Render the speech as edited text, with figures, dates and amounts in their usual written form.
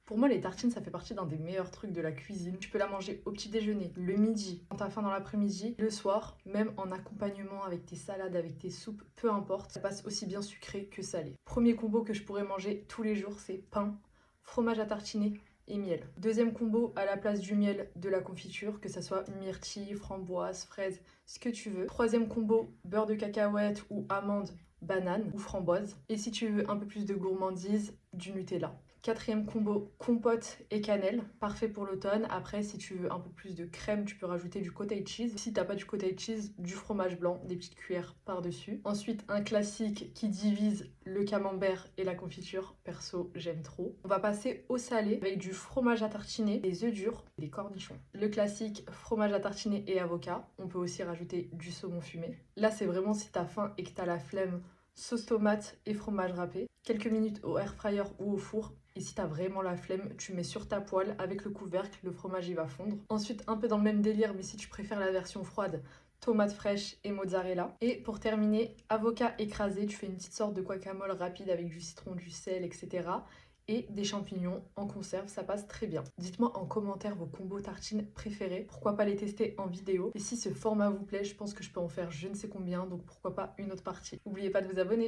Pour moi, les tartines, ça fait partie d'un des meilleurs trucs de la cuisine. Tu peux la manger au petit déjeuner, le midi, quand t'as faim dans l'après-midi, le soir, même en accompagnement avec tes salades, avec tes soupes, peu importe. Ça passe aussi bien sucré que salé. Premier combo que je pourrais manger tous les jours, c'est pain, fromage à tartiner et miel. Deuxième combo, à la place du miel, de la confiture, que ça soit myrtille, framboise, fraise, ce que tu veux. Troisième combo, beurre de cacahuète ou amande, banane ou framboise. Et si tu veux un peu plus de gourmandise, du Nutella. Quatrième combo, compote et cannelle, parfait pour l'automne. Après, si tu veux un peu plus de crème, tu peux rajouter du cottage cheese. Si t'as pas du cottage cheese, du fromage blanc, des petites cuillères par-dessus. Ensuite, un classique qui divise le camembert et la confiture. Perso, j'aime trop. On va passer au salé avec du fromage à tartiner, des œufs durs, des cornichons. Le classique, fromage à tartiner et avocat. On peut aussi rajouter du saumon fumé. Là, c'est vraiment si t'as faim et que t'as la flemme, sauce tomate et fromage râpé. Quelques minutes au air fryer ou au four. Et si t'as vraiment la flemme, tu mets sur ta poêle avec le couvercle, le fromage il va fondre. Ensuite, un peu dans le même délire, mais si tu préfères la version froide, tomates fraîches et mozzarella. Et pour terminer, avocat écrasé, tu fais une petite sorte de guacamole rapide avec du citron, du sel, etc. Et des champignons en conserve, ça passe très bien. Dites-moi en commentaire vos combos tartines préférés, pourquoi pas les tester en vidéo. Et si ce format vous plaît, je pense que je peux en faire je ne sais combien, donc pourquoi pas une autre partie. N'oubliez pas de vous abonner.